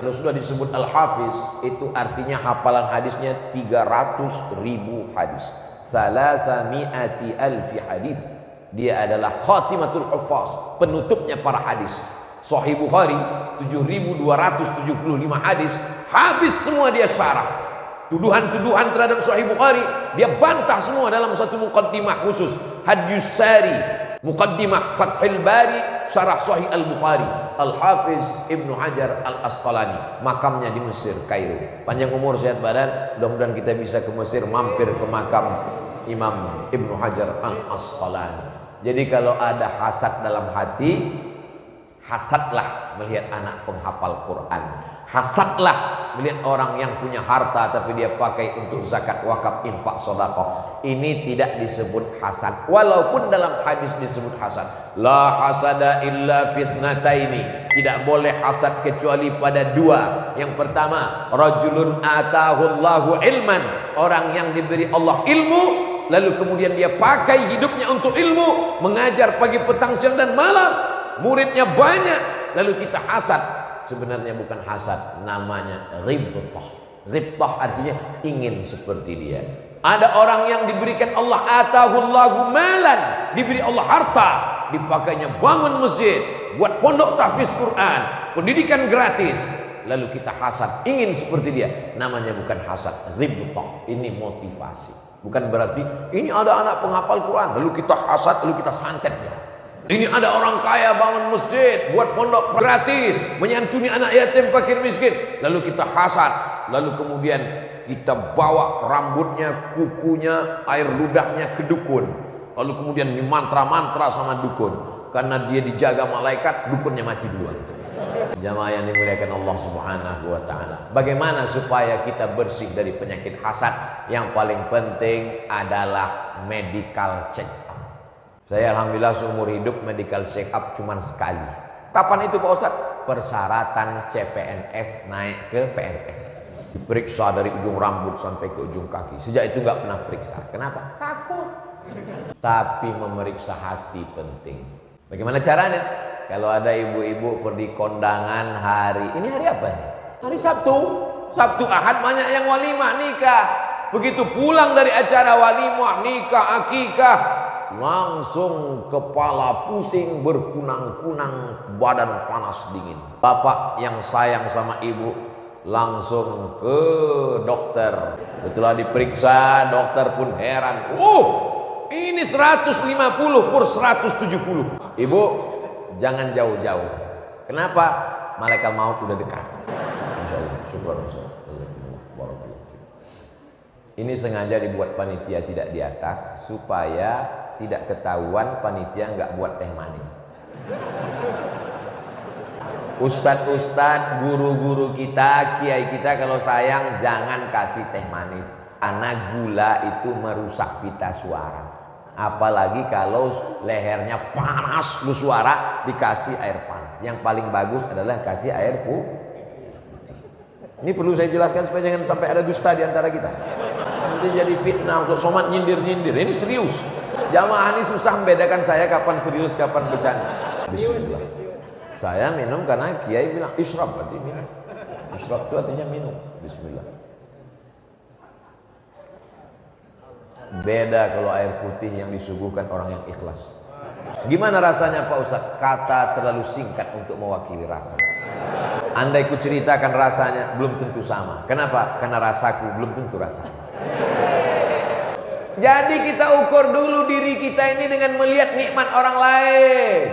Kalau sudah disebut Al-Hafiz, itu artinya hafalan hadisnya 300.000 hadis. Salasami'ati alfi hadis. Dia adalah khatimatul huffaz, penutupnya para hadis. Sahih Bukhari 7.275 hadis, habis semua dia syarah. Tuduhan-tuduhan terhadap Sahih Bukhari dia bantah semua dalam satu muqaddimah khusus. Hadis Sari, muqaddimah Fathul Bari, syarah Sahih Al-Bukhari. Al-Hafiz Ibnu Hajar Al-Asqalani, makamnya di Mesir, Kairo. Panjang umur sehat badan, mudah-mudahan kita bisa ke Mesir, mampir ke makam Imam Ibnu Hajar Al-Asqalani. Jadi kalau ada hasad dalam hati, hasadlah melihat anak penghafal Quran. Hasadlah melihat orang yang punya harta tapi dia pakai untuk zakat, wakaf, infak, sedekah. Ini tidak disebut hasad, walaupun dalam hadis disebut hasad. La hasada illa fitnataini. Tidak boleh hasad kecuali pada dua. Yang pertama, rajulun atahullahu ilman, orang yang diberi Allah ilmu, lalu kemudian dia pakai hidupnya untuk ilmu, mengajar pagi, petang, siang dan malam, muridnya banyak, lalu kita hasad. Sebenarnya bukan hasad, namanya ghibtah. Ghibtah artinya ingin seperti dia. Ada orang yang diberikan Allah atahullahu malan, diberi Allah harta, dipakainya bangun masjid, buat pondok tahfiz Quran, pendidikan gratis, lalu kita hasad, ingin seperti dia. Namanya bukan hasad, ghibtah. Ini motivasi. Bukan berarti ini ada anak penghafal Quran, lalu kita hasad, lalu kita santet dia. Ini ada orang kaya bangun masjid, buat pondok gratis, menyantuni anak yatim, fakir, miskin, lalu kita hasad, lalu kemudian kita bawa rambutnya, kukunya, air ludahnya ke dukun, lalu kemudian mantra-mantra sama dukun, karena dia dijaga malaikat, dukunnya mati duluan. Jamaah yang dimuliakan Allah Subhanahu wa taala. Bagaimana supaya kita bersih dari penyakit hasad? Yang paling penting adalah medical check. Saya alhamdulillah seumur hidup medical check up cuma sekali. Kapan itu Pak Ustadz? Persyaratan CPNS naik ke PNS. Diperiksa dari ujung rambut sampai ke ujung kaki. Sejak itu nggak pernah periksa. Kenapa? Takut. Tapi memeriksa hati penting. Bagaimana caranya? Kalau ada ibu-ibu pergi kondangan hari, ini hari apa nih? Hari Sabtu. Sabtu Ahad banyak yang walimah nikah. Begitu pulang dari acara walimah, nikah, akikah, langsung kepala pusing, berkunang-kunang, badan panas dingin. Bapak yang sayang sama ibu langsung ke dokter. Setelah diperiksa, dokter pun heran. Ini 150 per 170. Ibu, jangan jauh-jauh. Kenapa? Malaikat maut udah dekat. Insyaallah. Syukur. Ini sengaja dibuat panitia tidak di atas supaya tidak ketahuan panitia nggak buat teh manis. Ustadz-ustadz, guru-guru kita, kiai kita kalau sayang jangan kasih teh manis, karena gula itu merusak pita suara. Apalagi kalau lehernya panas bersuara, dikasih air panas. Yang paling bagus adalah kasih air putih. Ini perlu saya jelaskan supaya jangan sampai ada dusta di antara kita. Nanti jadi fitnah, Ustaz Somad nyindir-nyindir. Ini serius. Jamaah ini susah membedakan saya kapan serius, kapan bercanda. Bismillah. Saya minum karena kiai bilang isyrab, berarti minum. Isyrab itu artinya minum. Bismillah. Beda kalau air putih yang disuguhkan orang yang ikhlas. Gimana rasanya Pak Ustaz? Kata terlalu singkat untuk mewakili rasa. Andai ku ceritakan rasanya belum tentu sama. Kenapa? Karena rasaku belum tentu rasanya. Jadi kita ukur dulu diri kita ini dengan melihat nikmat orang lain.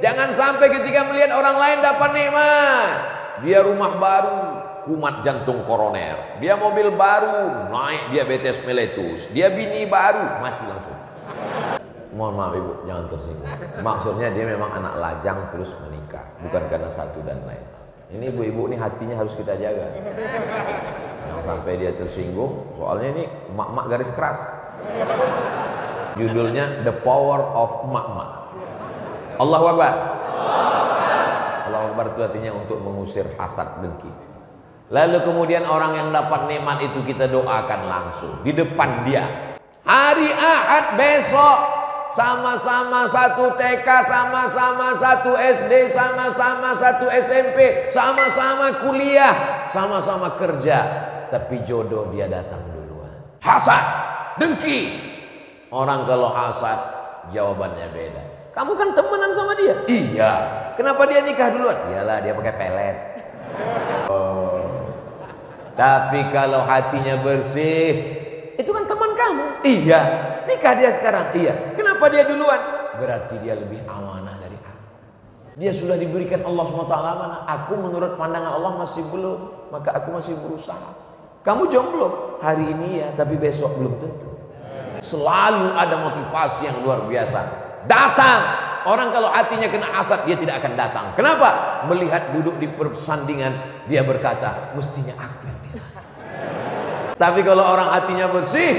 Jangan sampai ketika melihat orang lain dapat nikmat. Dia rumah baru, kumat jantung koroner. Dia mobil baru, naik diabetes meletus. Dia bini baru, mati langsung. Mohon maaf ibu, jangan tersinggung. Maksudnya dia memang anak lajang terus menikah, bukan karena satu dan lain. Ini ibu-ibu ini hatinya harus kita jaga. Jangan sampai dia tersinggung. Soalnya ini emak-emak garis keras. Judulnya The Power of Emak-emak. Allahu Akbar. Allahu Akbar itu artinya untuk mengusir hasad dengki. Lalu kemudian orang yang dapat nikmat itu kita doakan langsung di depan dia. Hari Ahad besok sama-sama satu TK, sama-sama satu SD, sama-sama satu SMP, sama-sama kuliah, sama-sama kerja, tapi jodoh dia datang duluan. Hasad, dengki. Orang kalau hasad jawabannya beda. Kamu kan temenan sama dia? Iya. Kenapa dia nikah duluan? Iyalah dia pakai pelet. Tapi kalau hatinya bersih, itu kan teman kamu. Iya. Nikah dia sekarang. Iya. Kenapa dia duluan? Berarti dia lebih amanah dari aku. Dia sudah diberikan Allah SWT amanah. Aku menurut pandangan Allah masih belum. Maka aku masih berusaha. Kamu jomblo hari ini ya, tapi besok belum tentu. Selalu ada motivasi yang luar biasa. Datang. Orang kalau hatinya kena hasad, dia tidak akan datang. Kenapa? Melihat duduk di persandingan, dia berkata, mestinya aku yang di sana. Tapi kalau orang hatinya bersih,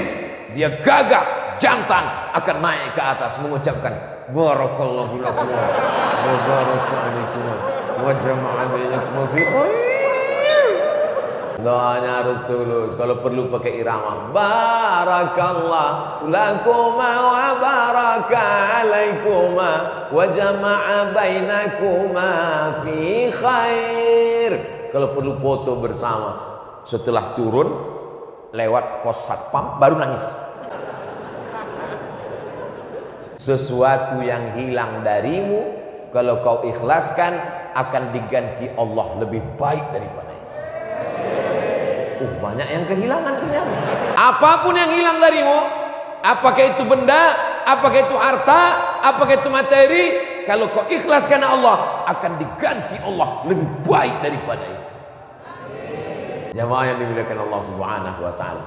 dia gagah, jantan, akan naik ke atas mengucapkan barakallahu lakum wa baraka alaikum wa jama'a bainakum fi khair. Doanya harus tulus. Kalau perlu pakai irama, barakallahu lakuma wa baraka alaikuma wa jama'a bainakuma fi khair. Kalau perlu foto bersama, setelah turun lewat pos satpam baru nangis. Sesuatu yang hilang darimu, kalau kau ikhlaskan, akan diganti Allah lebih baik daripada itu. Banyak yang kehilangan ternyata. Apapun yang hilang darimu, apakah itu benda, apakah itu harta, apakah itu materi, kalau kau ikhlas karena Allah, akan diganti Allah lebih baik daripada itu. Jamaah yang dimuliakan Allah Subhanahu wa taala.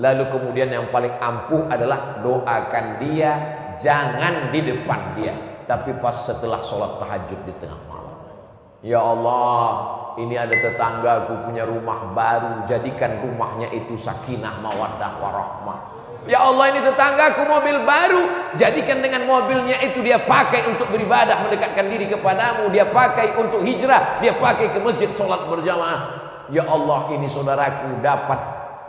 Lalu kemudian yang paling ampuh adalah doakan dia, jangan di depan dia, tapi pas setelah sholat tahajud di tengah malam. Ya Allah, ini ada tetanggaku punya rumah baru, jadikan rumahnya itu sakinah mawaddah warahmah. Ya Allah, ini tetanggaku mobil baru, jadikan dengan mobilnya itu dia pakai untuk beribadah, mendekatkan diri kepadamu, dia pakai untuk hijrah, dia pakai ke masjid sholat berjamaah. Ya Allah, ini saudaraku dapat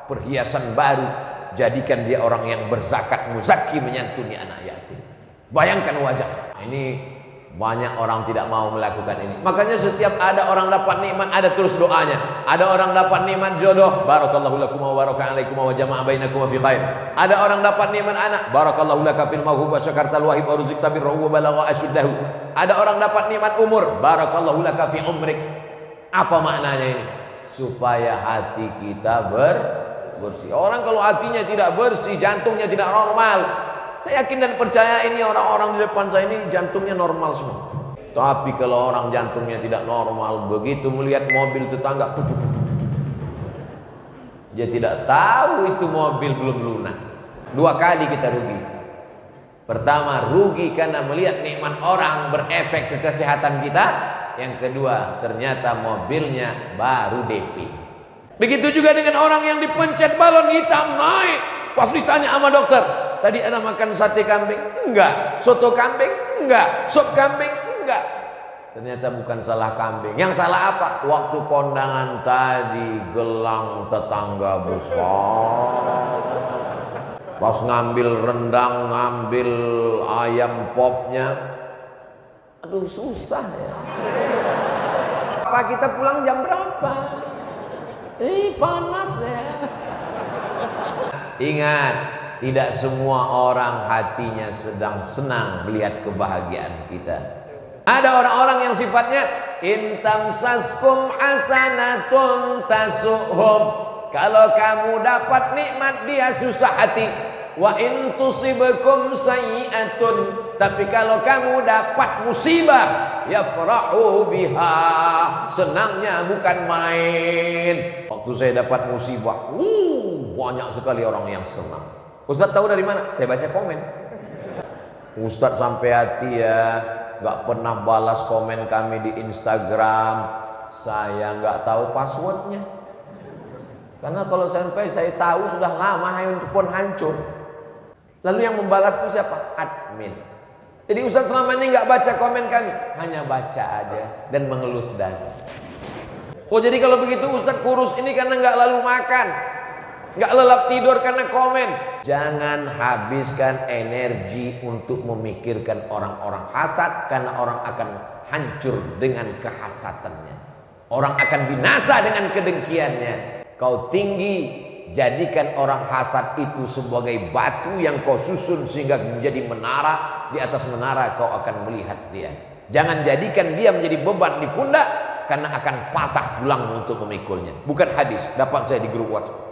perhiasan baru, jadikan dia orang yang berzakat, muzaki, menyantuni anak yatim. Bayangkan wajah. Ini banyak orang tidak mau melakukan ini. Makanya setiap ada orang dapat nikmat, ada terus doanya. Ada orang dapat nikmat jodoh, barakallahu lakum wa baraka alaikum wa jama'a bainakum fi khair. Ada orang dapat nikmat anak, barakallahu laka fil mawhub wa syakartal wahib wa ruzqta birruhu wa balagha asyuddahu. Ada orang dapat nikmat umur, barakallahu laka fi umrik. Apa maknanya ini? Supaya hati kita bersih. Orang kalau hatinya tidak bersih, jantungnya tidak normal. Saya yakin dan percaya ini orang-orang di depan saya ini jantungnya normal semua. Tapi kalau orang jantungnya tidak normal, begitu melihat mobil tetangga, dia tidak tahu itu mobil belum lunas. 2 kali kita rugi. Pertama, rugi karena melihat nikmat orang berefek ke kesehatan kita. Yang kedua, ternyata mobilnya baru DP. Begitu juga dengan orang yang dipencet balon hitam naik. Pas ditanya sama dokter, tadi Anda makan sate kambing? Enggak. Soto kambing? Enggak. Sop kambing? Enggak. Ternyata bukan salah kambing. Yang salah apa? Waktu kondangan tadi gelang tetangga besar. Pas ngambil rendang, ngambil ayam popnya, aduh susah ya. Apa kita pulang jam berapa? Panas ya. Ingat, tidak semua orang hatinya sedang senang melihat kebahagiaan kita. Ada orang-orang yang sifatnya intamsaskum hasanatun tasuhum. Kalau kamu dapat nikmat, dia susah hati. Wa in tusibakum sayyi'atun, tapi kalau kamu dapat musibah, yafrahu biha, senangnya bukan main. Waktu saya dapat musibah, banyak sekali orang yang senang. Ustaz tahu dari mana? Saya baca komen. Ustaz sampai hati ya, nggak pernah balas komen kami di Instagram. Saya nggak tahu passwordnya. Karena kalau sampai saya tahu sudah lama, handphone hancur. Lalu yang membalas itu siapa? Admin. Jadi Ustaz selama ini nggak baca komen kami, hanya baca aja dan mengelus dada. Oh jadi kalau begitu Ustaz kurus ini karena nggak lalu makan. nggak lelap tidur karena komen. Jangan habiskan energi untuk memikirkan orang-orang hasad, karena orang akan hancur dengan kehasatannya. Orang akan binasa dengan kedengkiannya. Kau tinggi, jadikan orang hasad itu sebagai batu yang kau susun sehingga menjadi menara. Di atas menara kau akan melihat dia. Jangan jadikan dia menjadi beban di pundak, karena akan patah tulangmu untuk memikulnya. Bukan hadis, dapat saya di grup WhatsApp.